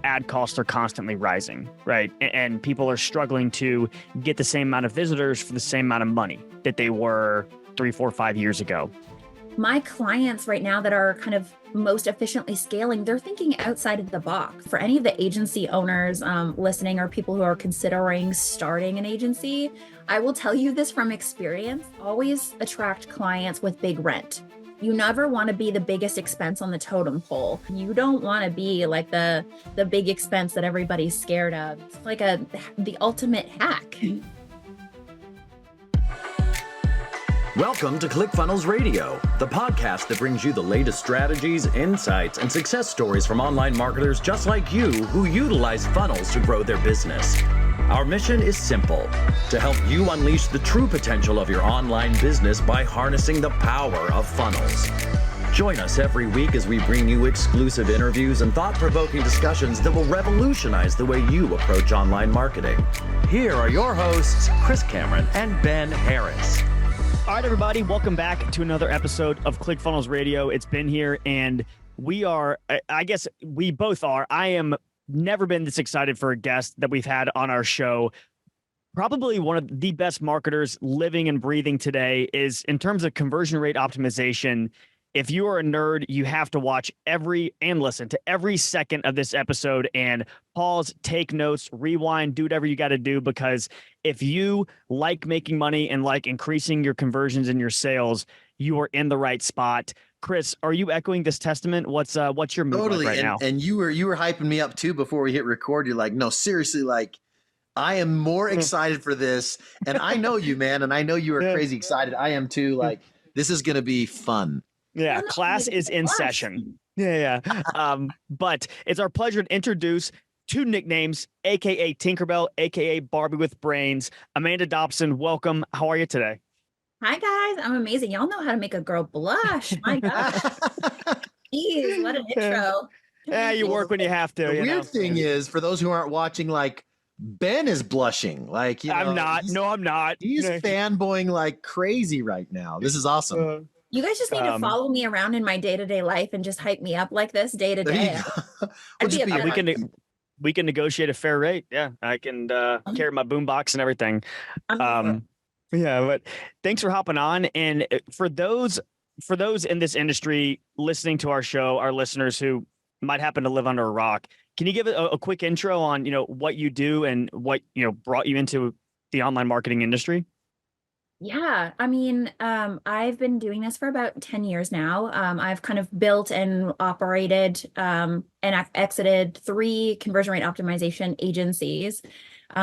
ad costs are constantly rising, right? And people are struggling to get the same amount of visitors for the same amount of money that they were 3, 4, 5 years ago. My clients right now that are kind of most efficiently scaling, they're thinking outside of the box. For any of the agency owners listening, or people who are considering starting an agency, I will tell you this from experience: always attract clients with big rent. You never want to be the biggest expense on the totem pole. You don't want to be like the big expense that everybody's scared of. It's like the ultimate hack. Welcome to ClickFunnels Radio, the podcast that brings you the latest strategies, insights, and success stories from online marketers just like you who utilize funnels to grow their business. Our mission is simple: to help you unleash the true potential of your online business by harnessing the power of funnels. Join us every week as we bring you exclusive interviews and thought-provoking discussions that will revolutionize the way you approach online marketing. Here are your hosts, Chris Cameron and Ben Harris. All right, everybody, welcome back to another episode of ClickFunnels Radio. It's Ben here, and we are, I guess we both are. I am never been this excited for a guest that we've had on our show. Probably one of the best marketers living and breathing today is in terms of conversion rate optimization. If you are a nerd, you have to watch and listen to every second of this episode and pause, take notes, rewind, do whatever you got to do, because if you like making money and like increasing your conversions and your sales, you are in the right spot. Chris, are you echoing this testament? What's your mood like right now? And you were hyping me up too before we hit record. You're like, no, seriously, like I am more excited for this. And I know you, man, and I know you are crazy excited. I am too. Like, this is gonna be fun. Yeah, class is in session. Yeah. But it's our pleasure to introduce two nicknames, aka Tinkerbell, aka Barbie with brains. Amanda Dobson, welcome. How are you today? Hi guys, I'm amazing. Y'all know how to make a girl blush. My gosh. Jeez, what an intro. Yeah, you work when you have to. The weird thing is, for those who aren't watching, like, Ben is blushing. Like, you know, I'm not. No, I'm not. He's fanboying like crazy right now. This is awesome. You guys just need to follow me around in my day-to-day life and just hype me up like this day to day. We can negotiate a fair rate. Yeah, I can carry my boombox and everything. Yeah, but thanks for hopping on. And for those in this industry listening to our show, our listeners who might happen to live under a rock, can you give a quick intro on what you do and what brought you into the online marketing industry? Yeah, I mean, I've been doing this for about 10 years now. I've kind of built and operated and exited 3 conversion rate optimization agencies.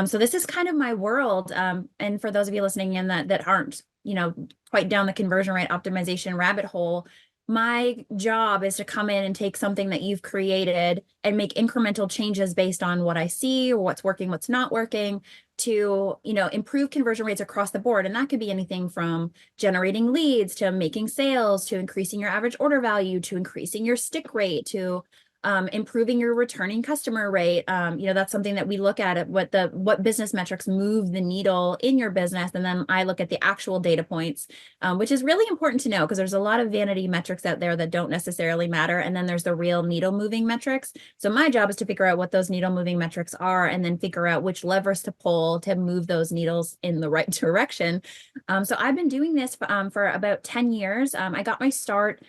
So this is kind of my world. And for those of you listening in that aren't, quite down the conversion rate optimization rabbit hole, my job is to come in and take something that you've created and make incremental changes based on what I see or what's working, what's not working, to, improve conversion rates across the board. And that could be anything from generating leads to making sales, to increasing your average order value, to increasing your stick rate, to improving your returning customer rate. That's something that we look at what business metrics move the needle in your business. And then I look at the actual data points, which is really important to know because there's a lot of vanity metrics out there that don't necessarily matter. And then there's the real needle moving metrics. So my job is to figure out what those needle moving metrics are and then figure out which levers to pull to move those needles in the right direction. So I've been doing this for about 10 years. I got my start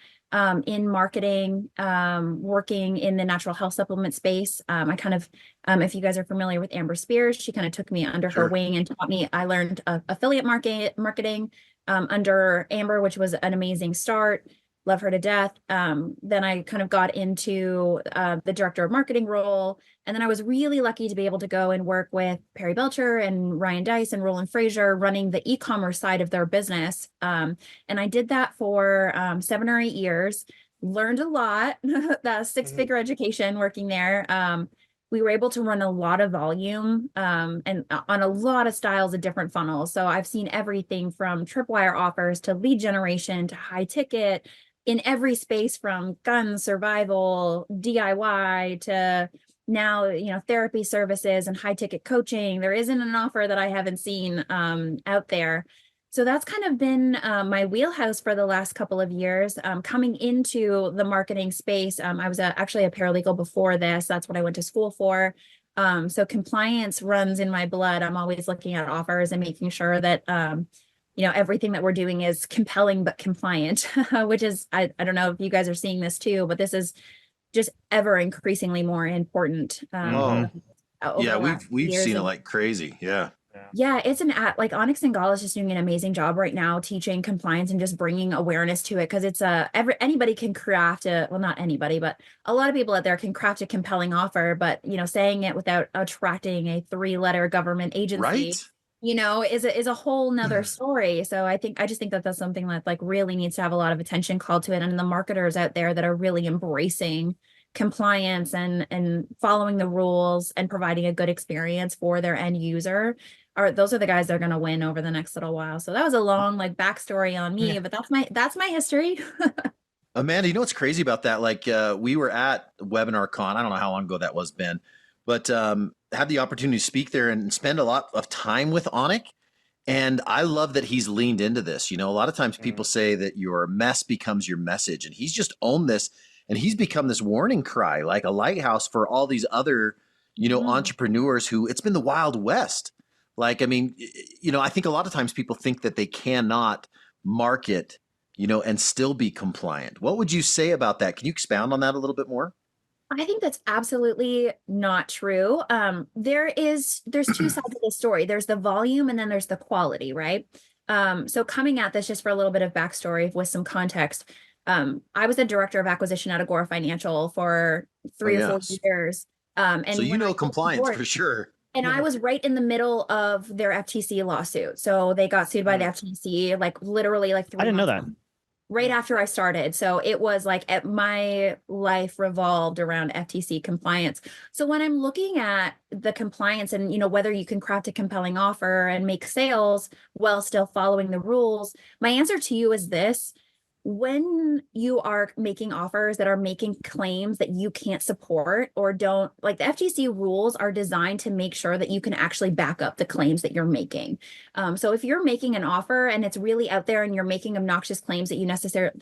in marketing, working in the natural health supplement space. I kind of, if you guys are familiar with Amber Spears, she kind of took me under her wing and taught me. I learned affiliate marketing under Amber, which was an amazing start. Love her to death. Then I kind of got into the director of marketing role. And then I was really lucky to be able to go and work with Perry Belcher and Ryan Dice and Roland Frazier running the e-commerce side of their business. And I did that for 7 or 8 years, learned a lot, that 6-figure education working there. We were able to run a lot of volume and on a lot of styles of different funnels. So I've seen everything from tripwire offers to lead generation to high ticket, in every space from guns, survival, DIY to now, therapy services and high ticket coaching. There isn't an offer that I haven't seen out there. So that's kind of been my wheelhouse for the last couple of years. Coming into the marketing space, I was actually a paralegal before this. That's what I went to school for. So compliance runs in my blood. I'm always looking at offers and making sure that everything that we're doing is compelling but compliant, which is I don't know if you guys are seeing this too, but this is just ever increasingly more important. Yeah, we've seen it And like crazy. Yeah. yeah, it's like Onyx and Gall is just doing an amazing job right now teaching compliance and just bringing awareness to it, because it's anybody can craft not anybody, but a lot of people out there can craft a compelling offer, but saying it without attracting a 3-letter government agency, Right. Is a whole nother story. So I just think that that's something that like really needs to have a lot of attention called to it, and the marketers out there that are really embracing compliance and following the rules and providing a good experience for their end user, those are the guys that are going to win over the next little while. So that was a long like backstory on me, but that's my history. Amanda, you know what's crazy about that? Like we were at Webinar Con. I don't know how long ago that was, Ben, but had the opportunity to speak there and spend a lot of time with Onyx. And I love that he's leaned into this. A lot of times people say that your mess becomes your message, and he's just owned this, and he's become this warning cry, like a lighthouse for all these other, entrepreneurs who it's been the Wild West. Like, I mean, I think a lot of times people think that they cannot market, and still be compliant. What would you say about that? Can you expound on that a little bit more? I think that's absolutely not true. There's two sides of the story. There's the volume and then there's the quality, right? So coming at this just for a little bit of backstory with some context, I was the director of acquisition at Agora Financial for 3 or 4 years. And so compliance for sure. And I was right in the middle of their FTC lawsuit. So they got sued by the FTC, like literally like 3 I didn't know that. Right after I started. So it was like my life revolved around FTC compliance. So when I'm looking at the compliance and, whether you can craft a compelling offer and make sales while still following the rules, my answer to you is this: when you are making offers that are making claims that you can't support or don't, like, the FTC rules are designed to make sure that you can actually back up the claims that you're making. So if you're making an offer and it's really out there and you're making obnoxious claims that you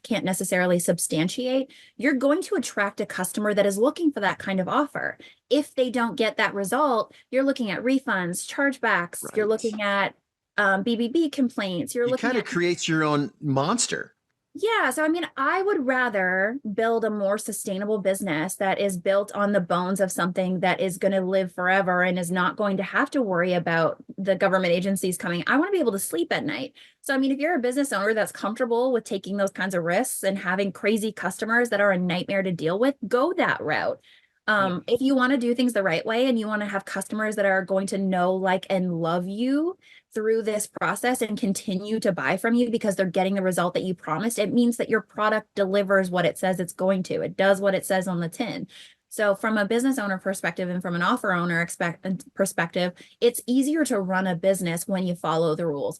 can't necessarily substantiate, you're going to attract a customer that is looking for that kind of offer. If they don't get that result, you're looking at refunds, chargebacks, right. You're looking at BBB complaints. You kind of creates your own monster. Yeah. So, I mean, I would rather build a more sustainable business that is built on the bones of something that is going to live forever and is not going to have to worry about the government agencies coming. I want to be able to sleep at night. So, I mean, if you're a business owner that's comfortable with taking those kinds of risks and having crazy customers that are a nightmare to deal with, go that route. If you want to do things the right way and you want to have customers that are going to know, like, and love you through this process and continue to buy from you because they're getting the result that you promised, it means that your product delivers what it says it's going to. It does what it says on the tin. So from a business owner perspective and from an offer owner perspective, it's easier to run a business when you follow the rules.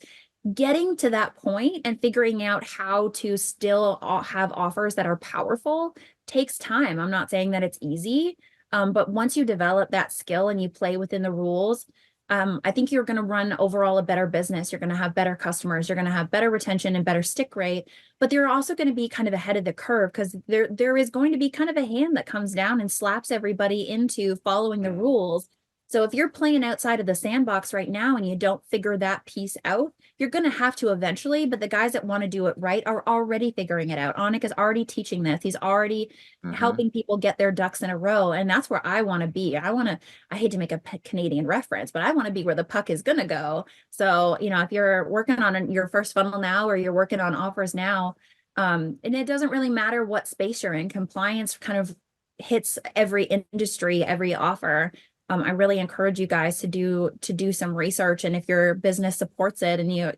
Getting to that point and figuring out how to still have offers that are powerful takes time. I'm not saying that it's easy, but once you develop that skill and you play within the rules, I think you're going to run overall a better business. You're going to have better customers. You're going to have better retention and better stick rate, but they're also going to be kind of ahead of the curve because there is going to be kind of a hand that comes down and slaps everybody into following the rules. So if you're playing outside of the sandbox right now and you don't figure that piece out, you're going to have to eventually, but the guys that want to do it right are already figuring it out. Onyx is already teaching this. He's already helping people get their ducks in a row. And that's where I want to be. I hate to make a Canadian reference, but I want to be where the puck is going to go. So, if you're working on your first funnel now, or you're working on offers now, and it doesn't really matter what space you're in, compliance kind of hits every industry, every offer. I really encourage you guys to do some research, and if your business supports it, and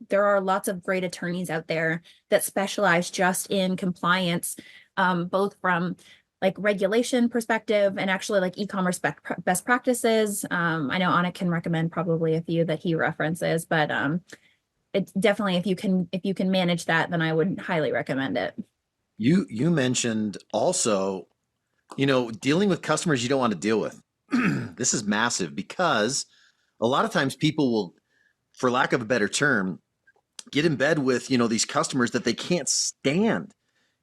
there are lots of great attorneys out there that specialize just in compliance, both from like regulation perspective and actually like e-commerce best practices. I know Anna can recommend probably a few that he references, but it's definitely if you can manage that, then I would highly recommend it. You mentioned also, dealing with customers you don't want to deal with. This is massive because a lot of times people will, for lack of a better term, get in bed with, these customers that they can't stand.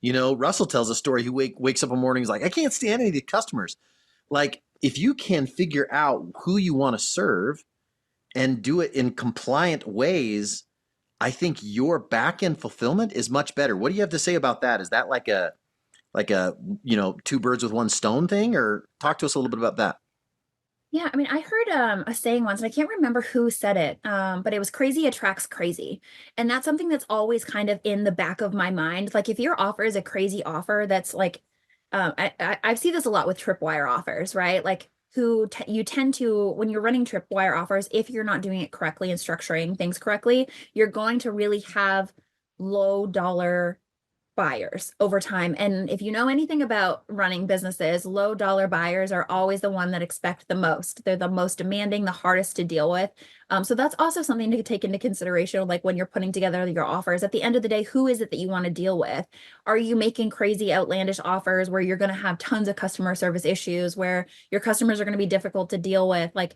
Russell tells a story. He wakes up in the morning, he's like, I can't stand any of these customers. Like, if you can figure out who you want to serve and do it in compliant ways, I think your back end fulfillment is much better. What do you have to say about that? Is that like a two birds with one stone thing, or talk to us a little bit about that? Yeah, I mean, I heard a saying once, and I can't remember who said it, but it was crazy attracts crazy. And that's something that's always kind of in the back of my mind. Like, if your offer is a crazy offer, that's like, I see this a lot with tripwire offers, right? Like, you tend to, when you're running tripwire offers, if you're not doing it correctly and structuring things correctly, you're going to really have low dollar buyers over time. And if you know anything about running businesses, low dollar buyers are always the one that expect the most. They're the most demanding, the hardest to deal with. So that's also something to take into consideration, like when you're putting together your offers. At the end of the day, who is it that you want to deal with? Are you making crazy, outlandish offers where you're going to have tons of customer service issues, where your customers are going to be difficult to deal with? Like,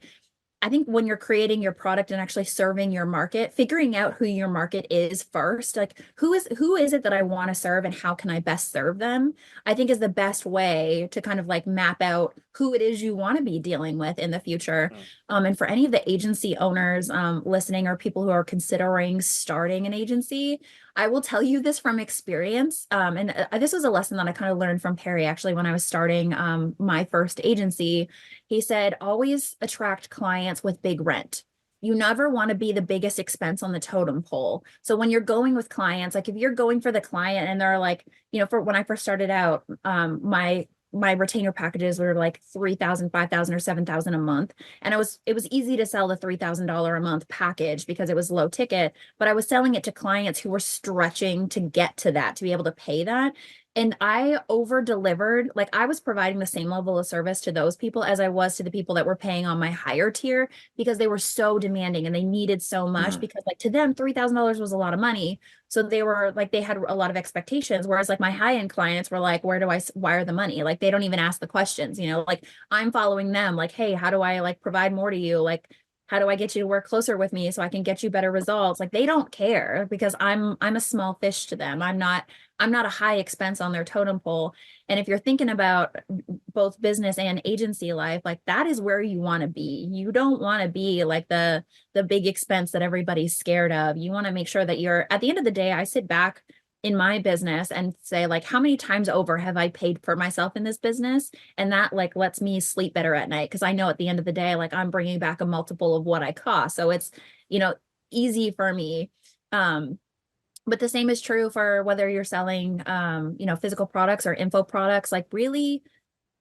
I think when you're creating your product and actually serving your market, figuring out who your market is first, like who is it that I want to serve and how can I best serve them, I think is the best way to kind of like map out who it is you want to be dealing with in the future. And for any of the agency owners listening, or people who are considering starting an agency, I will tell you this from experience. And this was a lesson that I kind of learned from Perry, actually, when I was starting my first agency. He said, always attract clients with big rent. You never want to be the biggest expense on the totem pole. So when you're going with clients, like if you're going for the client and they're like, for when I first started out, my retainer packages were like $3,000, $5,000, or $7,000 a month. And it was easy to sell the $3,000 a month package because it was low ticket, but I was selling it to clients who were stretching to get to that, to be able to pay that. And I over delivered. Like, I was providing the same level of service to those people as I was to the people that were paying on my higher tier, because they were so demanding and they needed so much, because like to them, $3,000 was a lot of money. So they were like, they had a lot of expectations. Whereas like my high-end clients were like, where do I wire the money? Like, they don't even ask the questions, like I'm following them, like, hey, how do I like provide more to you? Like, how do I get you to work closer with me so I can get you better results? Like, they don't care, because I'm a small fish to them. I'm not a high expense on their totem pole. And if you're thinking about both business and agency life, like that is where you want to be. You don't want to be like the big expense that everybody's scared of. You want to make sure that you're, at the end of the day, I sit back in my business and say, like, how many times over have I paid for myself in this business? And that like lets me sleep better at night, because I know at the end of the day, like I'm bringing back a multiple of what I cost. So it's, easy for me. But the same is true for whether you're selling, physical products or info products. Like, really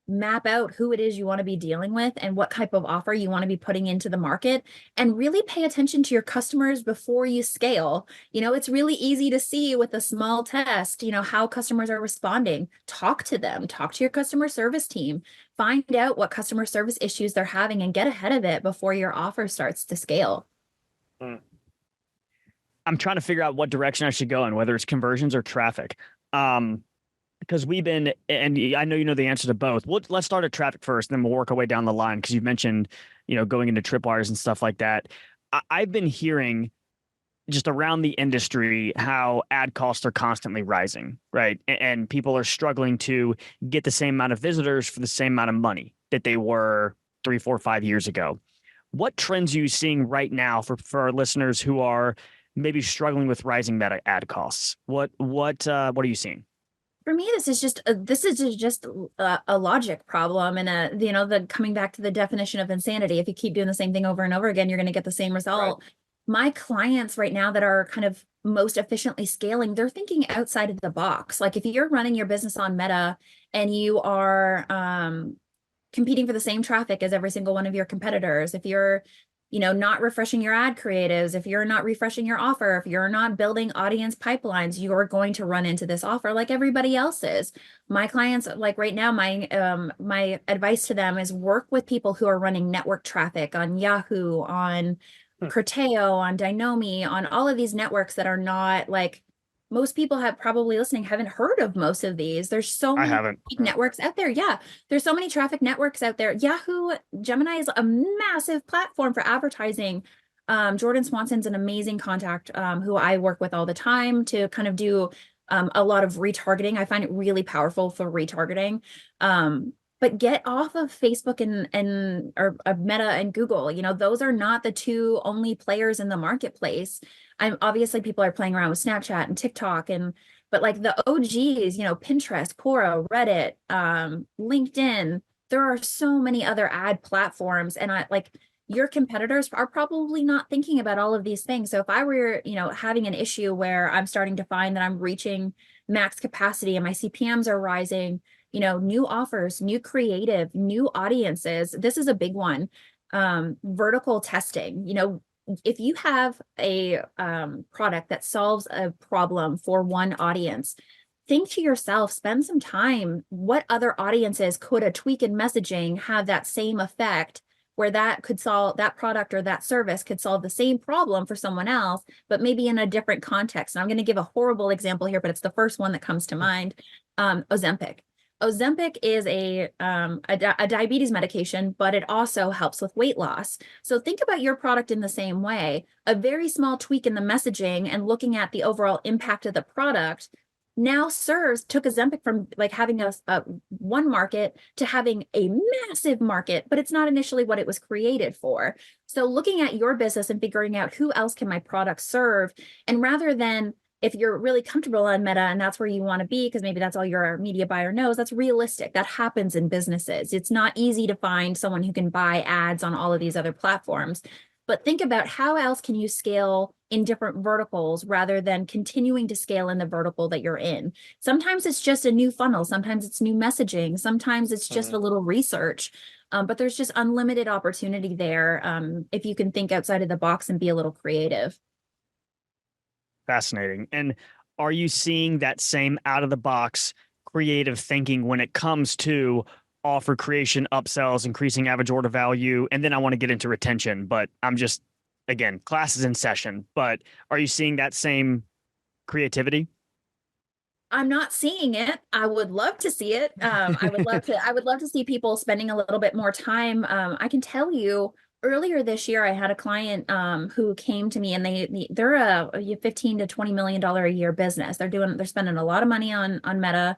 map out who it is you want to be dealing with and what type of offer you want to be putting into the market, and really pay attention to your customers before you scale. It's really easy to see with a small test, how customers are responding. Talk to them, talk to your customer service team, find out what customer service issues they're having, and get ahead of it before your offer starts to scale. I'm trying to figure out what direction I should go in, whether it's conversions or traffic. Because we've been, and I know you know the answer to both. Let's start at traffic first, then we'll work our way down the line, because you've mentioned, going into tripwires and stuff like that. I've been hearing just around the industry how ad costs are constantly rising, right? And people are struggling to get the same amount of visitors for the same amount of money that they were 3, 4, 5 years ago. What trends are you seeing right now for our listeners who are maybe struggling with rising meta ad costs? What are you seeing? For me, this is just a logic problem, and the coming back to the definition of insanity. If you keep doing the same thing over and over again, you're going to get the same result. Right. My clients right now that are kind of most efficiently scaling, they're thinking outside of the box. Like, if you're running your business on Meta and you are competing for the same traffic as every single one of your competitors, if you're not refreshing your ad creatives, if you're not refreshing your offer, if you're not building audience pipelines, you're going to run into this offer like everybody else is. My clients, like right now, my advice to them is work with people who are running network traffic on Yahoo, on Criteo, on Dinomi, on all of these networks that are not like, most people have probably listening haven't heard of most of these. There's so many networks out there. Yeah. There's so many traffic networks out there. Yahoo, Gemini is a massive platform for advertising. Jordan Swanson's an amazing contact who I work with all the time to kind of do a lot of retargeting. I find it really powerful for retargeting. But get off of Facebook and or Meta and Google. Those are not the two only players in the marketplace. Obviously people are playing around with Snapchat and TikTok but like the OGs, Pinterest, Quora, Reddit, LinkedIn, there are so many other ad platforms, and your competitors are probably not thinking about all of these things. So if I were, having an issue where I'm starting to find that I'm reaching max capacity and my CPMs are rising, new offers, new creative, new audiences, this is a big one. Vertical testing, if you have a product that solves a problem for one audience, think to yourself, spend some time, what other audiences could a tweak in messaging have that same effect, where that product or that service could solve the same problem for someone else, but maybe in a different context. And I'm going to give a horrible example here, but it's the first one that comes to mind. Ozempic. Ozempic is a diabetes medication, but it also helps with weight loss. So think about your product in the same way. A very small tweak in the messaging and looking at the overall impact of the product now took Ozempic from like having a one market to having a massive market, but it's not initially what it was created for. So looking at your business and figuring out who else can my product serve, and rather than, if you're really comfortable on Meta and that's where you want to be, because maybe that's all your media buyer knows, that's realistic. That happens in businesses. It's not easy to find someone who can buy ads on all of these other platforms. But think about how else can you scale in different verticals rather than continuing to scale in the vertical that you're in. Sometimes it's just a new funnel. Sometimes it's new messaging. Sometimes it's just a little research. But there's just unlimited opportunity there if you can think outside of the box and be a little creative. Fascinating. And are you seeing that same out of the box creative thinking when it comes to offer creation, upsells, increasing average order value? And then I want to get into retention, but again, class is in session, but are you seeing that same creativity? I'm not seeing it. I would love to see it. I would love to see people spending a little bit more time. I can tell you, earlier this year, I had a client who came to me, and they're a $15 to $20 million a year business. They're spending a lot of money on Meta,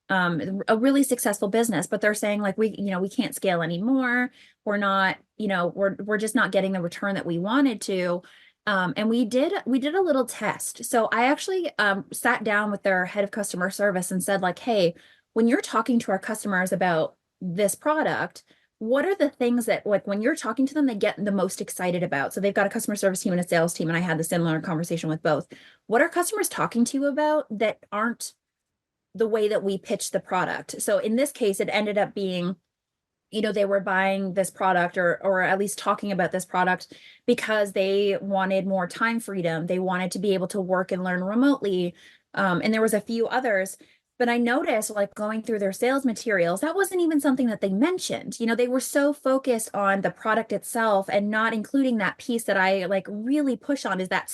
a really successful business, but they're saying like, we can't scale anymore. We're not, we're just not getting the return that we wanted to. And we did a little test. So I actually sat down with their head of customer service and said like, hey, when you're talking to our customers about this product, what are the things that, like, when you're talking to them, they get the most excited about? So they've got a customer service team and a sales team, and I had the similar conversation with both. What are customers talking to you about that aren't the way that we pitch the product? So in this case, it ended up being, they were buying this product or at least talking about this product because they wanted more time freedom. They wanted to be able to work and learn remotely. And there was a few others. But I noticed, like, going through their sales materials, that wasn't even something that they mentioned. They were so focused on the product itself and not including that piece that I like really push on, is that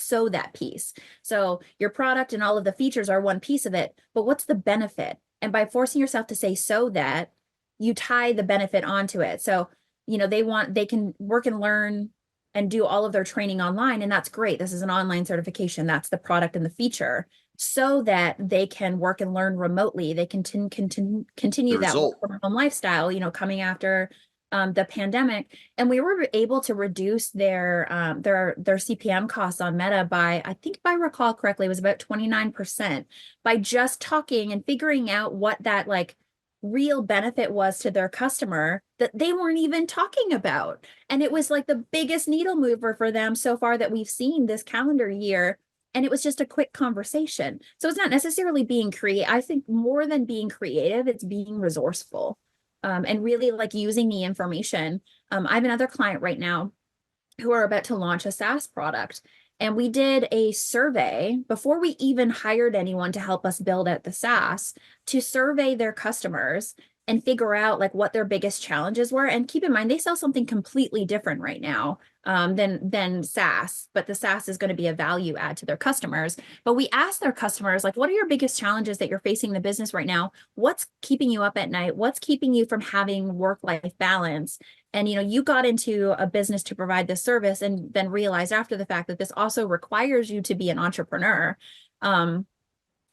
piece. So your product and all of the features are one piece of it, but what's the benefit? And by forcing yourself to say so that, you tie the benefit onto it. So, they can work and learn and do all of their training online, and that's great. This is an online certification. That's the product and the feature, so that they can work and learn remotely. They can continue that work from home lifestyle, coming after the pandemic. And we were able to reduce their CPM costs on Meta by, I think if I recall correctly, it was about 29% by just talking and figuring out what that like real benefit was to their customer that they weren't even talking about. And it was like the biggest needle mover for them so far that we've seen this calendar year. And it was just a quick conversation. So it's not necessarily being creative. I think more than being creative, it's being resourceful and really like using the information. I have another client right now who are about to launch a SaaS product. And we did a survey before we even hired anyone to help us build out the SaaS, to survey their customers and figure out like what their biggest challenges were. And keep in mind, they sell something completely different right now than SaaS, but the SaaS is going to be a value add to their customers. But we ask their customers, like, what are your biggest challenges that you're facing in the business right now? What's keeping you up at night? What's keeping you from having work-life balance? And, you got into a business to provide this service and then realized after the fact that this also requires you to be an entrepreneur.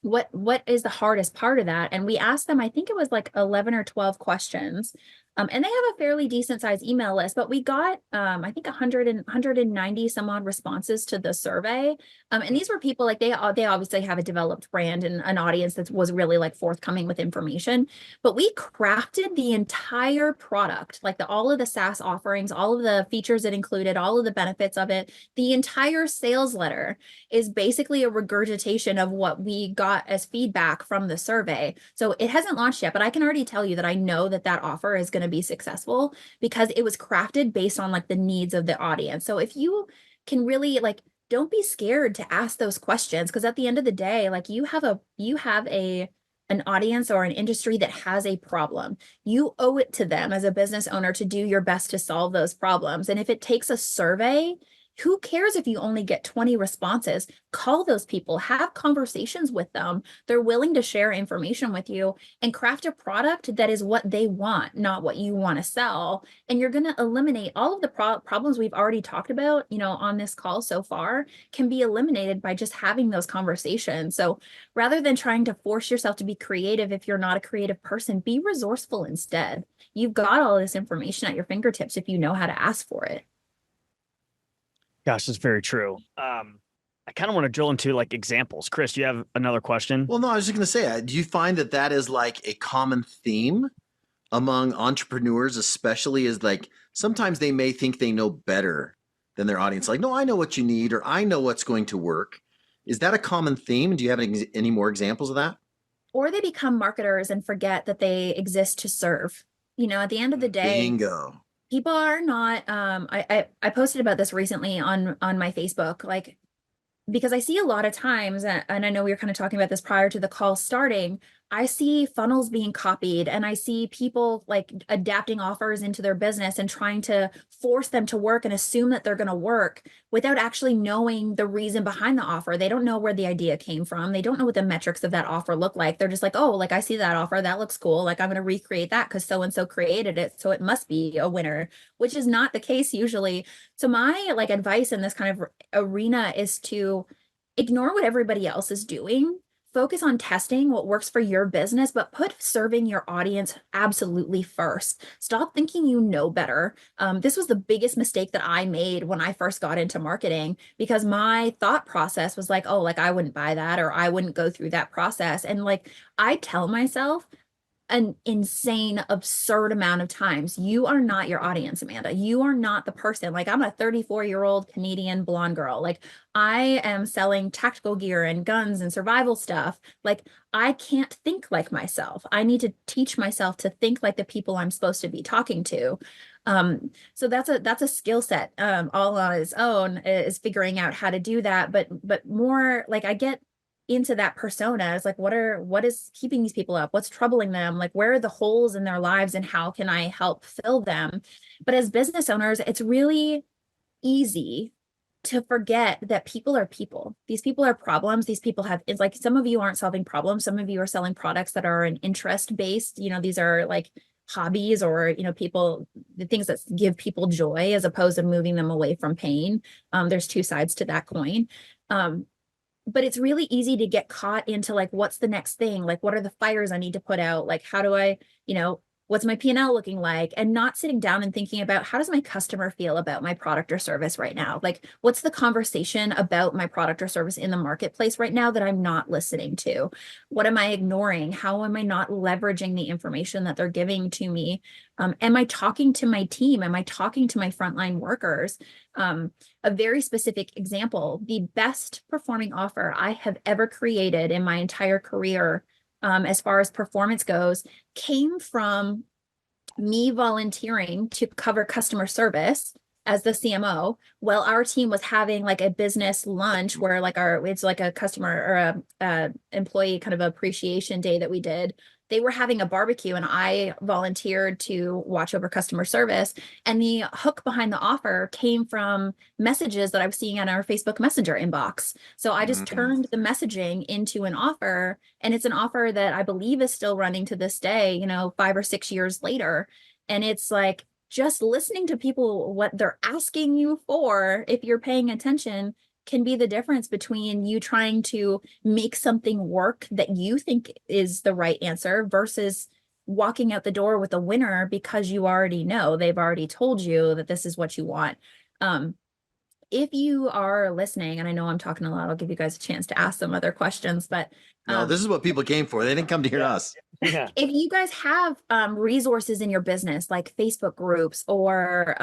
What is the hardest part of that? And we asked them, I think it was like 11 or 12 questions. And they have a fairly decent sized email list, but we got, I think 190 some odd responses to the survey. And these were people like they obviously have a developed brand and an audience that was really like forthcoming with information, but we crafted the entire product, like all of the SaaS offerings, all of the features it included, all of the benefits of it. The entire sales letter is basically a regurgitation of what we got as feedback from the survey. So it hasn't launched yet, but I can already tell you that I know that offer is going to be successful because it was crafted based on like the needs of the audience. So if you can really like, don't be scared to ask those questions, because at the end of the day, like you have an audience or an industry that has a problem. You owe it to them as a business owner to do your best to solve those problems. And if it takes a survey, who cares if you only get 20 responses? Call those people, have conversations with them. They're willing to share information with you and craft a product that is what they want, not what you want to sell. And you're going to eliminate all of the problems we've already talked about, on this call so far can be eliminated by just having those conversations. So rather than trying to force yourself to be creative, if you're not a creative person, be resourceful instead. You've got all this information at your fingertips if you know how to ask for it. Gosh, that's very true. I kind of want to drill into like examples. Chris, do you have another question? Well, no, I was just going to say, do you find that is like a common theme among entrepreneurs, especially is like sometimes they may think they know better than their audience. Like, no, I know what you need, or I know what's going to work. Is that a common theme? Do you have any more examples of that? Or they become marketers and forget that they exist to serve. At the end of the day, bingo. People are not, I posted about this recently on my Facebook, like, because I see a lot of times, and I know we were kind of talking about this prior to the call starting, I see funnels being copied and I see people like adapting offers into their business and trying to force them to work and assume that they're going to work without actually knowing the reason behind the offer. They don't know where the idea came from. They don't know what the metrics of that offer look like. They're just like, oh, like I see that offer. That looks cool. Like I'm going to recreate that because so-and-so created it. So it must be a winner, which is not the case usually. So my like advice in this kind of arena is to ignore what everybody else is doing. Focus on testing what works for your business, but put serving your audience absolutely first. Stop thinking you know better. This was the biggest mistake that I made when I first got into marketing, because my thought process was like, oh, like I wouldn't buy that, or I wouldn't go through that process. And like, I tell myself an insane, absurd amount of times, you are not your audience, Amanda. You are not the person. Like I'm a 34-year-old Canadian blonde girl. Like I am selling tactical gear and guns and survival stuff. Like I can't think like myself. I need to teach myself to think like the people I'm supposed to be talking to. So that's a skill set all on its own, is figuring out how to do that. But more like I get into that persona. It's like, what is keeping these people up? What's troubling them? Like, where are the holes in their lives and how can I help fill them? But as business owners, it's really easy to forget that people are people. These people are problems. These people have, it's like some of you aren't solving problems. Some of you are selling products that are an interest based. These are like hobbies or, people, the things that give people joy as opposed to moving them away from pain. There's two sides to that coin. But it's really easy to get caught into like, what's the next thing? Like, what are the fires I need to put out? Like, how do I, what's my P&L looking like? And not sitting down and thinking about how does my customer feel about my product or service right now? Like, what's the conversation about my product or service in the marketplace right now that I'm not listening to? What am I ignoring? How am I not leveraging the information that they're giving to me? Am I talking to my team? Am I talking to my frontline workers? A very specific example, the best performing offer I have ever created in my entire career, as far as performance goes, came from me volunteering to cover customer service as the CMO while our team was having like a business lunch where like it's like a customer or a employee kind of appreciation day that we did. they were having a barbecue and I volunteered to watch over customer service. And the hook behind the offer came from messages that I was seeing on our Facebook Messenger inbox. So I just turned the messaging into an offer, and it's an offer that I believe is still running to this day, 5 or 6 years later. And it's like, just listening to people, what they're asking you for, if you're paying attention, can be the difference between you trying to make something work that you think is the right answer versus walking out the door with a winner because you already know, they've already told you that this is what you want. If you are listening, and I know I'm talking a lot, I'll give you guys a chance to ask some other questions, but no, this is what people came for. They didn't come to hear us. Yeah. If you guys have resources in your business, like Facebook groups or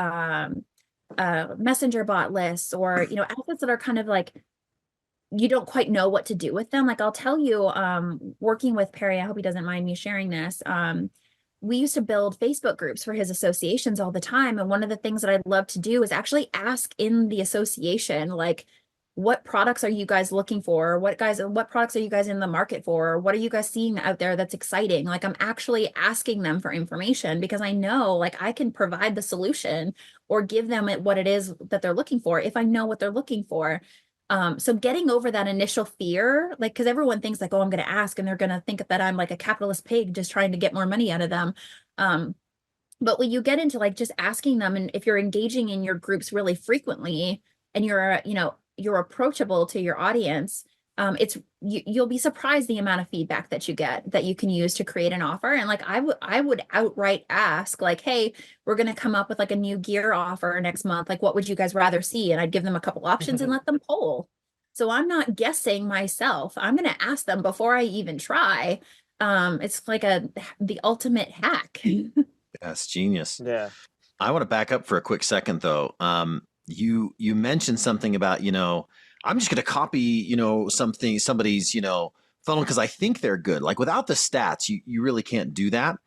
messenger bot lists, or assets that are kind of like you don't quite know what to do with them, like I'll tell you, working with Perry, I hope he doesn't mind me sharing this, we used to build Facebook groups for his associations all the time, and one of the things that I'd love to do is actually ask in the association, like, what products are you guys looking for? What products are you guys in the market for? What are you guys seeing out there that's exciting? Like, I'm actually asking them for information because I know, like, I can provide the solution or give them what it is that they're looking for if I know what they're looking for. So getting over that initial fear, like, because everyone thinks like, oh, I'm going to ask and they're going to think that I'm like a capitalist pig just trying to get more money out of them. But when you get into like just asking them, and if you're engaging in your groups really frequently and you're approachable to your audience, you'll be surprised the amount of feedback that you get that you can use to create an offer. And like I would outright ask, like, hey, we're going to come up with like a new gear offer next month. Like, what would you guys rather see? And I'd give them a couple options and let them poll. So I'm not guessing myself. I'm going to ask them before I even try. It's like the ultimate hack. That's genius. Yeah. I want to back up for a quick second though. You mentioned something about, I'm just going to copy, somebody's, funnel because I think they're good. Like without the stats, you really can't do that.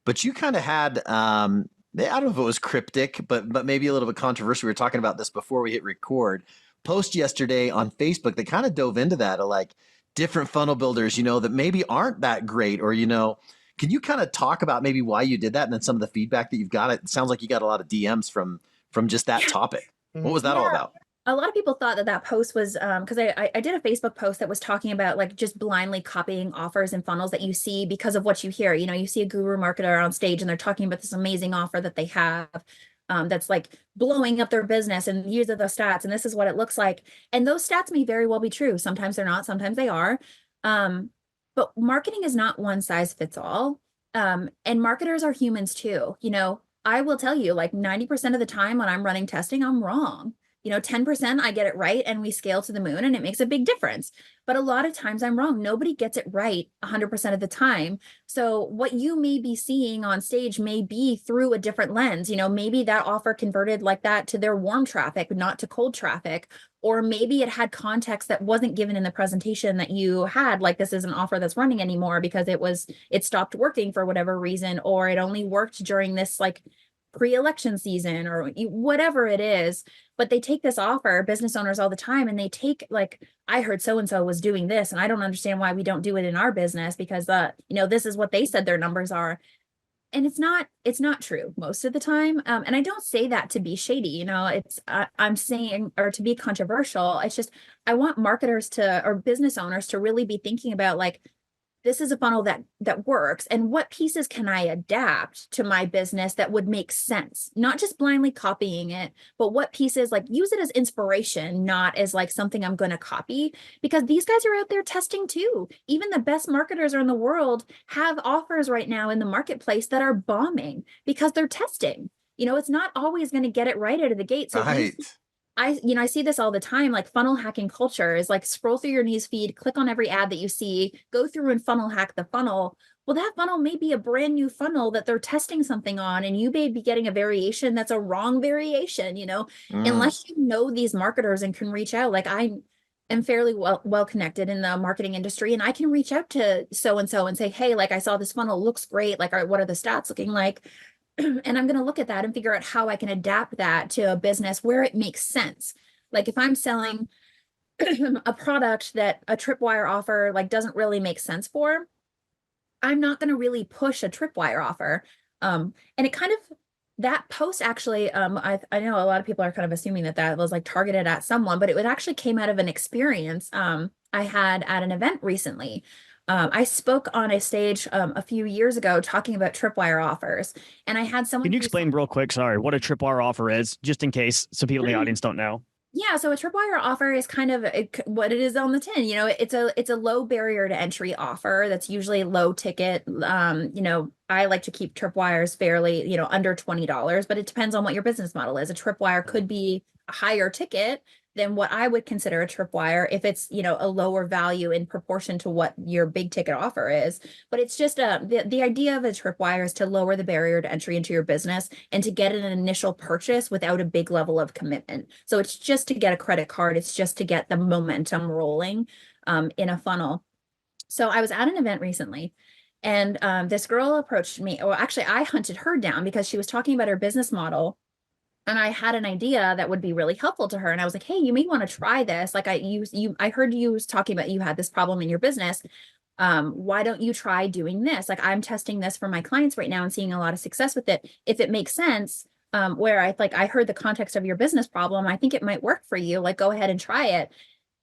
But you kind of had, I don't know if it was cryptic, but maybe a little bit controversial. We were talking about this before we hit record. Post yesterday on Facebook that kind of dove into that, of like different funnel builders, that maybe aren't that great, or, can you kind of talk about maybe why you did that and then some of the feedback that you've got? It sounds like you got a lot of DMs from just that topic. What was that all about? A lot of people thought that post was because I did a Facebook post that was talking about like just blindly copying offers and funnels that you see because of what you hear. You see a guru marketer on stage and they're talking about this amazing offer that they have that's like blowing up their business, and these are the stats and this is what it looks like. And those stats may very well be true. Sometimes they're not, sometimes they are. But marketing is not one size fits all. And marketers are humans too. I will tell you, like 90% of the time when I'm running testing, I'm wrong. 10% I get it right and we scale to the moon and it makes a big difference. But a lot of times I'm wrong. Nobody gets it right 100% of the time. So what you may be seeing on stage may be through a different lens. Maybe that offer converted like that to their warm traffic, not to cold traffic. Or maybe it had context that wasn't given in the presentation that you had, like this is an offer that's running anymore because it stopped working for whatever reason, or it only worked during this like pre-election season or whatever it is. But they take this offer, business owners all the time, and they take like, I heard so-and-so was doing this and I don't understand why we don't do it in our business because this is what they said their numbers are. And it's not true most of the time. And I don't say that to be shady, I'm saying, or to be controversial. It's just, I want marketers or business owners to really be thinking about like, this is a funnel that works, and what pieces can I adapt to my business that would make sense? Not just blindly copying it, but what pieces, like use it as inspiration, not as like something I'm going to copy, because these guys are out there testing too. Even the best marketers in the world have offers right now in the marketplace that are bombing because they're testing. It's not always going to get it right out of the gate. So right. I see this all the time, like funnel hacking culture is like scroll through your news feed, click on every ad that you see, go through and funnel hack the funnel. Well, that funnel may be a brand new funnel that they're testing something on, and you may be getting a variation that's a wrong variation, unless you know these marketers and can reach out. Like I am fairly well connected in the marketing industry, and I can reach out to so-and-so and say, hey, like I saw this funnel, looks great. Like, what are the stats looking like? And I'm going to look at that and figure out how I can adapt that to a business where it makes sense. Like if I'm selling a product that a tripwire offer like doesn't really make sense for, I'm not going to really push a tripwire offer. And it kind of, that post actually, I know a lot of people are kind of assuming that that was like targeted at someone, but it actually came out of an experience I had at an event recently. I spoke on a stage a few years ago talking about tripwire offers, and I had someone. Can you explain real quick, sorry, what a tripwire offer is, just in case some people in the audience don't know? Yeah, so a tripwire offer is kind of what it is on the tin. You know, it's a low barrier to entry offer that's usually low ticket. You know, I like to keep tripwires fairly, you know, under $20, but it depends on what your business model is. A tripwire could be a higher ticket than what I would consider a tripwire if it's, you know, a lower value in proportion to what your big ticket offer is. But it's just the idea of a tripwire is to lower the barrier to entry into your business and to get an initial purchase without a big level of commitment. So it's just to get a credit card. It's just to get the momentum rolling in a funnel. So I was at an event recently, and this girl approached me. Well, actually, I hunted her down because she was talking about her business model. And I had an idea that would be really helpful to her. And I was like, hey, you may want to try this. Like I heard you was talking about you had this problem in your business. Why don't you try doing this? Like, I'm testing this for my clients right now and seeing a lot of success with it. If it makes sense, where I heard the context of your business problem, I think it might work for you. Like, go ahead and try it.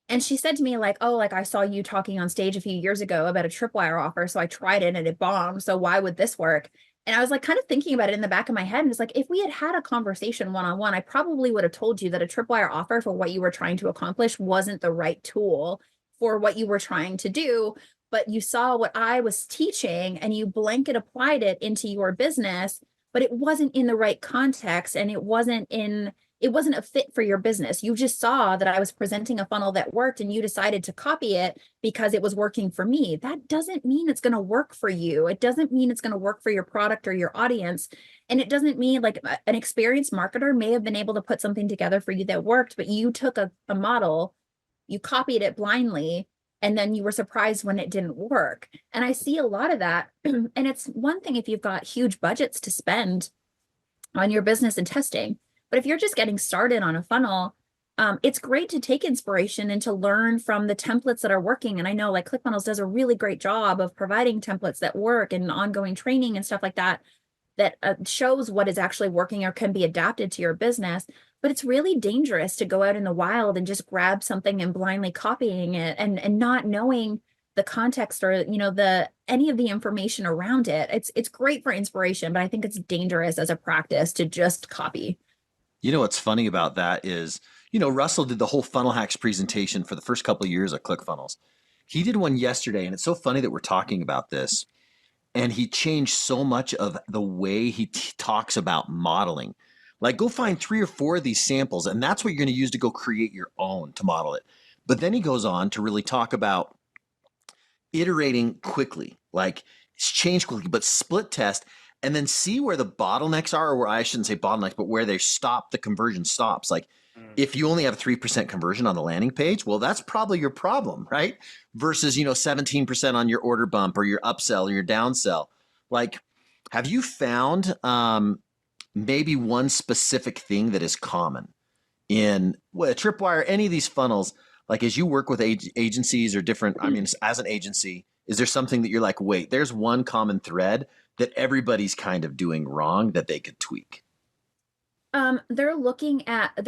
And she said to me, like, oh, like I saw you talking on stage a few years ago about a tripwire offer. So I tried it and it bombed. So why would this work? And I was like kind of thinking about it in the back of my head. And it's like, if we had had a conversation one-on-one, I probably would have told you that a tripwire offer for what you were trying to accomplish wasn't the right tool for what you were trying to do. But you saw what I was teaching and you blanket applied it into your business, but it wasn't in the right context and it wasn't a fit for your business. You just saw that I was presenting a funnel that worked and you decided to copy it because it was working for me. That doesn't mean it's going to work for you. It doesn't mean it's going to work for your product or your audience. And it doesn't mean, like, an experienced marketer may have been able to put something together for you that worked, but you took a model, you copied it blindly, and then you were surprised when it didn't work. And I see a lot of that. And it's one thing if you've got huge budgets to spend on your business and testing. But if you're just getting started on a funnel, it's great to take inspiration and to learn from the templates that are working. And I know, like, ClickFunnels does a really great job of providing templates that work and ongoing training and stuff like that, that shows what is actually working or can be adapted to your business. But it's really dangerous to go out in the wild and just grab something and blindly copying it and not knowing the context or, you know, any of the information around it. It's great for inspiration, but I think it's dangerous as a practice to just copy. You know, what's funny about that is, you know, Russell did the whole funnel hacks presentation for the first couple of years at ClickFunnels. He did one yesterday, and it's so funny that we're talking about this. And he changed so much of the way he talks about modeling. Like, go find 3 or 4 of these samples, and that's what you're going to use to go create your own to model it. But then he goes on to really talk about iterating quickly, like change quickly, but split test. And then see where the bottlenecks are, or where I shouldn't say bottlenecks, but where they stop, the conversion stops. Like, if you only have 3% conversion on the landing page, well, that's probably your problem, right? Versus, you know, 17% on your order bump or your upsell or your downsell. Like, have you found maybe one specific thing that is common in Tripwire, any of these funnels? Like, as you work with agencies or different, I mean, as an agency, is there something that you're like, wait, there's one common thread that everybody's kind of doing wrong that they could tweak? They're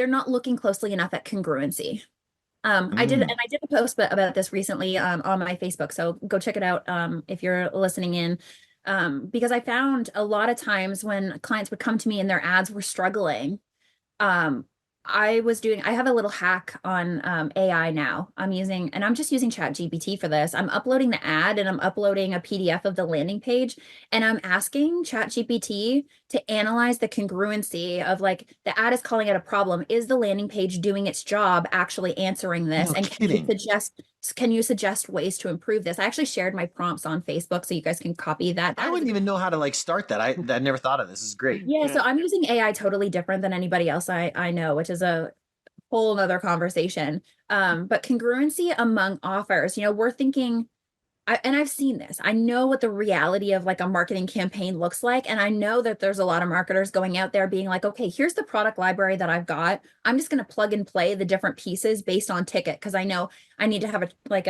not looking closely enough at congruency. I did a post about this recently on my Facebook. So go check it out if you're listening in. Because I found a lot of times when clients would come to me and their ads were struggling, I have a little hack on AI now. I'm just using ChatGPT for this. I'm uploading the ad and I'm uploading a PDF of the landing page, and I'm asking ChatGPT to analyze the congruency of, like, the ad is calling out a problem. Is the landing page doing its job actually answering this? No and kidding. Can you suggest ways to improve this? I actually shared my prompts on Facebook so you guys can copy that. I wouldn't even know how to, like, start that. I never thought of this. This is great. Yeah, so I'm using AI totally different than anybody else I know, which is a whole nother conversation. But congruency among offers, you know, we're thinking I've seen this. I know what the reality of like a marketing campaign looks like. And I know that there's a lot of marketers going out there being like, okay, here's the product library that I've got. I'm just going to plug and play the different pieces based on ticket. Cause I know I need to have let's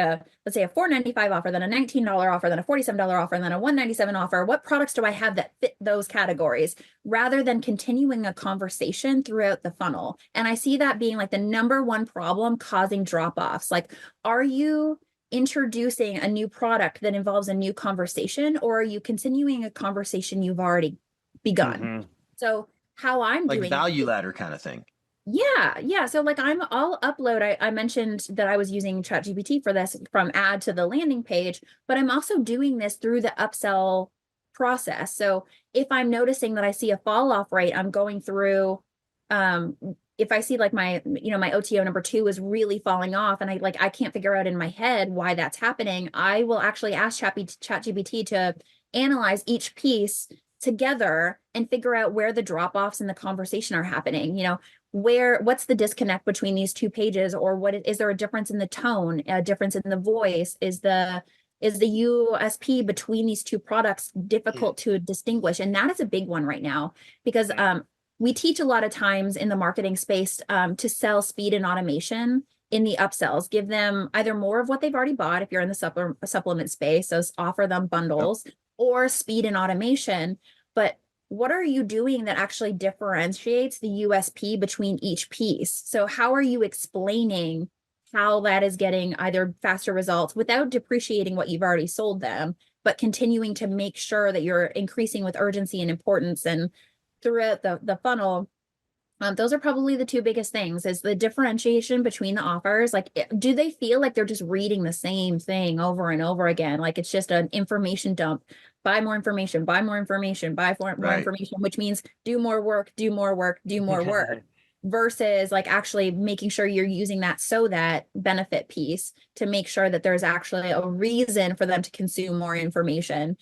say a $4.95 offer, then a $19 offer, then a $47 offer, and then a $197 offer. What products do I have that fit those categories, rather than continuing a conversation throughout the funnel? And I see that being like the number one problem causing drop-offs. Like, are you introducing a new product that involves a new conversation, or are you continuing a conversation you've already begun? Mm-hmm. So how I'm like doing value ladder kind of thing. Yeah. So like I'll upload, I mentioned that I was using ChatGPT for this, from ad to the landing page, but I'm also doing this through the upsell process. So if I'm noticing that I see a fall off rate, I'm going through, if I see like my OTO number 2 is really falling off, and I can't figure out in my head why that's happening, I will actually ask ChatGPT to analyze each piece together and figure out where the drop-offs in the conversation are happening. What's the disconnect between these two pages, or is there a difference in the tone, a difference in the voice? Is the USP between these two products difficult to distinguish? And that is a big one right now, because we teach a lot of times in the marketing space to sell speed and automation in the upsells. Give them either more of what they've already bought if you're in the supplement space, so offer them bundles, or speed and automation. But what are you doing that actually differentiates the USP between each piece? So how are you explaining how that is getting either faster results without depreciating what you've already sold them, but continuing to make sure that you're increasing with urgency and importance and throughout the funnel? Those are probably the two biggest things, is the differentiation between the offers. Like, do they feel like they're just reading the same thing over and over again? Like it's just an information dump. Buy more information, buy more information, buy more information, which means do more work, do more work, do more work. Versus like actually making sure you're using that benefit piece to make sure that there's actually a reason for them to consume more information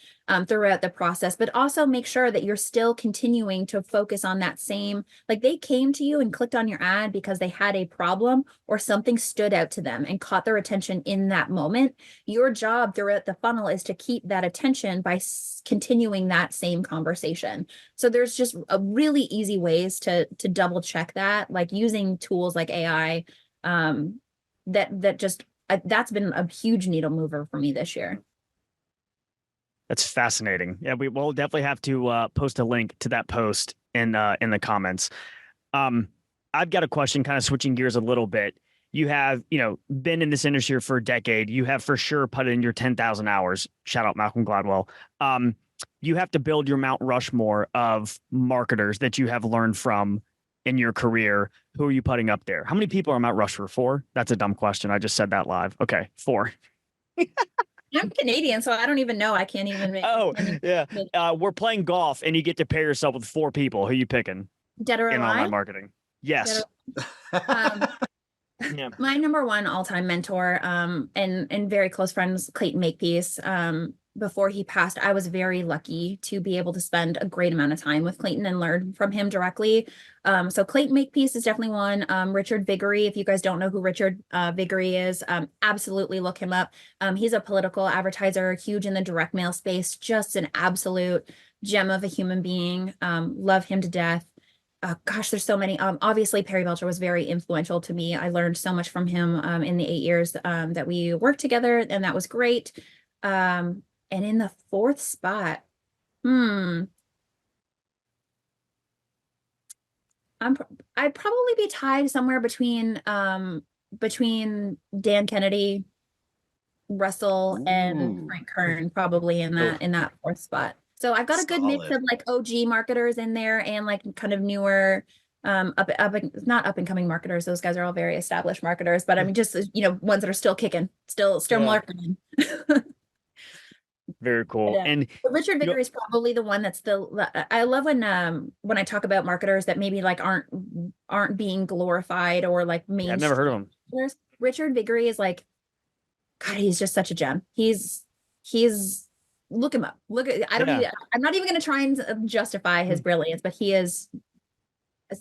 throughout the process, but also make sure that you're still continuing to focus on that same, like they came to you and clicked on your ad because they had a problem or something stood out to them and caught their attention in that moment. Your job throughout the funnel is to keep that attention by continuing that same conversation. So there's just a really easy ways to double check that, like using tools like AI, that's been a huge needle mover for me this year. That's fascinating. Yeah, we will definitely have to post a link to that post in the comments. I've got a question, kind of switching gears a little bit. You have, been in this industry for a decade. You have for sure put in your 10,000 hours. Shout out Malcolm Gladwell. You have to build your Mount Rushmore of marketers that you have learned from in your career. Who are you putting up there? How many people are Mount Rushmore? 4? That's a dumb question. I just said that live. Okay, 4. I'm Canadian, so I don't even know. I can't even make. Oh, yeah. We're playing golf, and you get to pair yourself with 4 people. Who are you picking? Dead or alive? In online marketing. Yes. Yeah. My number one all-time mentor and very close friends, Clayton Makepeace. Before he passed, I was very lucky to be able to spend a great amount of time with Clayton and learn from him directly. So Clayton Makepeace is definitely one. Richard Viguerie, if you guys don't know who Richard Viguerie is, absolutely look him up. He's a political advertiser, huge in the direct mail space, just an absolute gem of a human being. Love him to death. Gosh, there's so many. Obviously, Perry Belcher was very influential to me. I learned so much from him in the 8 years that we worked together, and that was great. And in the 4th spot, I'd probably be tied somewhere between Dan Kennedy, Russell, and Frank Kern, probably in that 4th spot. So I've got a good mix of like OG marketers in there and like kind of newer, not up and coming marketers. Those guys are all very established marketers, but I mean, just ones that are still kicking, still marketing. Very cool. And Richard Viguerie is probably the one that's I love when I talk about marketers that maybe like aren't being glorified or like mainstream. I've never heard of him. Richard Viguerie is like, God, he's just such a gem. He's look him up. I'm not even going to try and justify his brilliance, but he is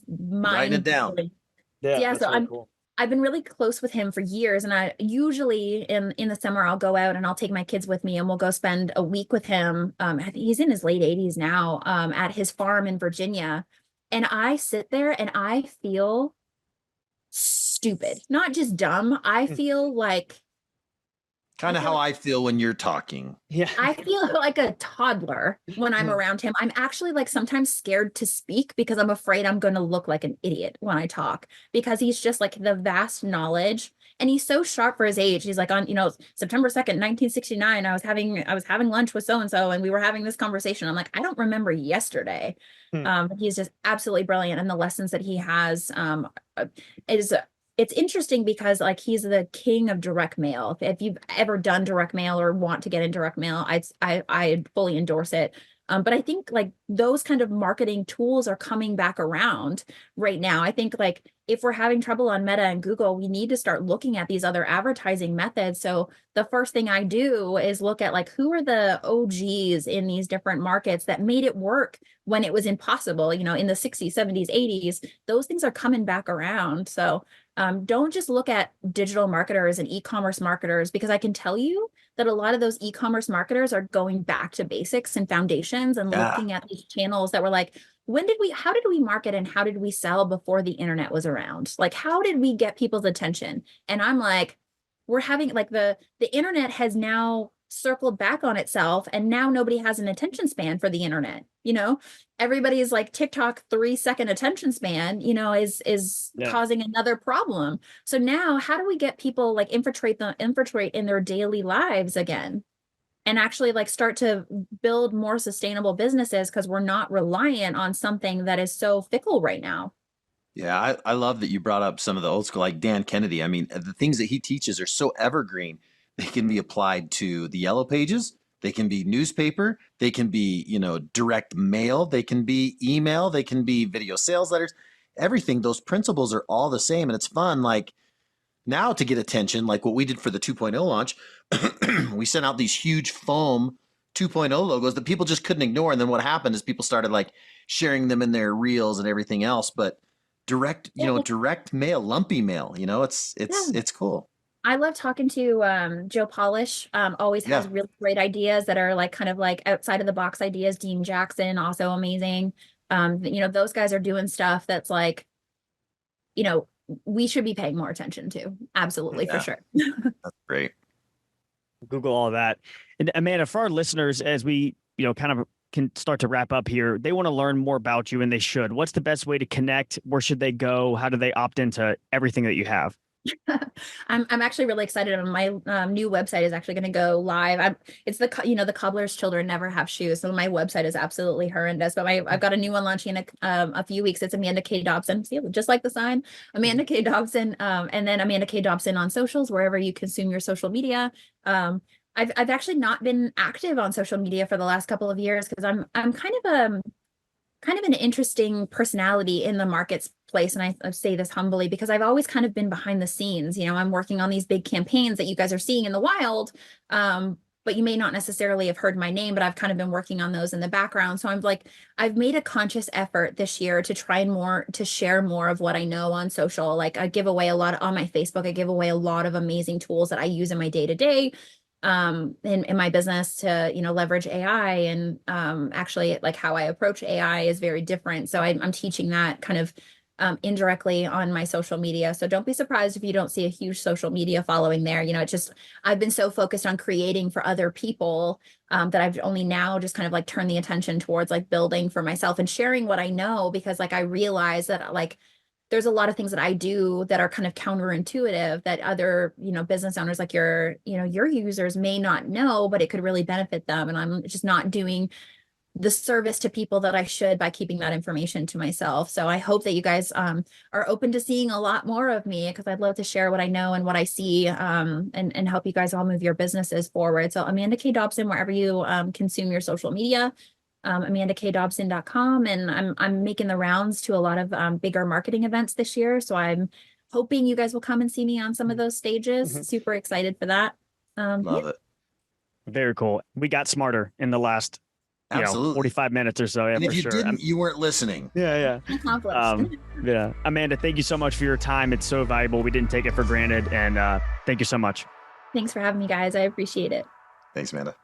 writing it down. Yeah. So really cool. I've been really close with him for years. And I usually in the summer, I'll go out and I'll take my kids with me and we'll go spend a week with him. I think he's in his late 80s now, at his farm in Virginia. And I sit there and I feel stupid, not just dumb. I feel like kind of how I feel when you're talking. Yeah. I feel like a toddler when I'm around him. I'm actually like sometimes scared to speak because I'm afraid I'm going to look like an idiot when I talk, because he's just like the vast knowledge and he's so sharp for his age. He's like on, September 2nd, 1969, I was having lunch with so-and-so and we were having this conversation. I'm like, I don't remember yesterday. He's just absolutely brilliant. And the lessons that he has, it's interesting because like he's the king of direct mail. If you've ever done direct mail or want to get in direct mail, I fully endorse it. But I think like those kind of marketing tools are coming back around right now. I think like if we're having trouble on Meta and Google, we need to start looking at these other advertising methods. So the first thing I do is look at like who are the OGs in these different markets that made it work when it was impossible, in the 60s, 70s, 80s. Those things are coming back around. So don't just look at digital marketers and e-commerce marketers, because I can tell you that a lot of those e-commerce marketers are going back to basics and foundations and looking at these channels that were like, how did we market and how did we sell before the internet was around? Like, how did we get people's attention? And I'm like, we're having like the internet has now circled back on itself, and now nobody has an attention span for the internet. Everybody's like TikTok 3-second attention span, is causing another problem. So now how do we get people like infiltrate in their daily lives again and actually like start to build more sustainable businesses, because we're not reliant on something that is so fickle right now. Yeah, I love that you brought up some of the old school, like Dan Kennedy. I mean, the things that he teaches are so evergreen. They can be applied to the yellow pages. They can be newspaper. They can be, direct mail. They can be email. They can be video sales letters. Everything. Those principles are all the same. And it's fun. Like now to get attention, like what we did for the 2.0 launch, we sent out these huge foam 2.0 logos that people just couldn't ignore. And then what happened is people started like sharing them in their reels and everything else. But direct mail, lumpy mail, it's cool. I love talking to Joe Polish. Always has really great ideas that are like kind of like outside of the box ideas. Dean Jackson, also amazing. Those guys are doing stuff that's like, we should be paying more attention to. Absolutely, for sure. That's great. Google all that. And Amanda, for our listeners, as we, kind of can start to wrap up here, they want to learn more about you, and they should. What's the best way to connect? Where should they go? How do they opt into everything that you have? I'm actually really excited. My new website is actually going to go live. It's the cobbler's children never have shoes. So my website is absolutely horrendous, but I've got a new one launching in a few weeks. It's Amanda K. Dobson. See, just like the sign, Amanda K. Dobson. And then Amanda K. Dobson on socials, wherever you consume your social media. I've actually not been active on social media for the last couple of years because I'm kind of an interesting personality in the marketplace. And I say this humbly because I've always kind of been behind the scenes. I'm working on these big campaigns that you guys are seeing in the wild. But you may not necessarily have heard my name, but I've kind of been working on those in the background. So I've made a conscious effort this year to try to share more of what I know on social. Like I give away on my Facebook, I give away a lot of amazing tools that I use in my day-to-day in my business to, leverage AI. And actually like how I approach AI is very different. So I'm teaching that kind of indirectly on my social media. So don't be surprised if you don't see a huge social media following there. I've been so focused on creating for other people that I've only now just kind of like turned the attention towards like building for myself and sharing what I know, because like I realize that like there's a lot of things that I do that are kind of counterintuitive that other, business owners like your users may not know, but it could really benefit them. And I'm just not doing the service to people that I should by keeping that information to myself. So I hope that you guys are open to seeing a lot more of me, because I'd love to share what I know and what I see and help you guys all move your businesses forward. So Amanda K. Dobson, wherever you consume your social media, AmandaKDobson.com. And I'm making the rounds to a lot of bigger marketing events this year. So I'm hoping you guys will come and see me on some of those stages. Mm-hmm. Super excited for that. Love it. Very cool. We got smarter in the last Absolutely. 45 minutes or so. Yeah, and for if you sure. didn't, you weren't listening. Yeah. Accomplished. Yeah. Amanda, thank you so much for your time. It's so valuable. We didn't take it for granted. And thank you so much. Thanks for having me, guys. I appreciate it. Thanks, Amanda.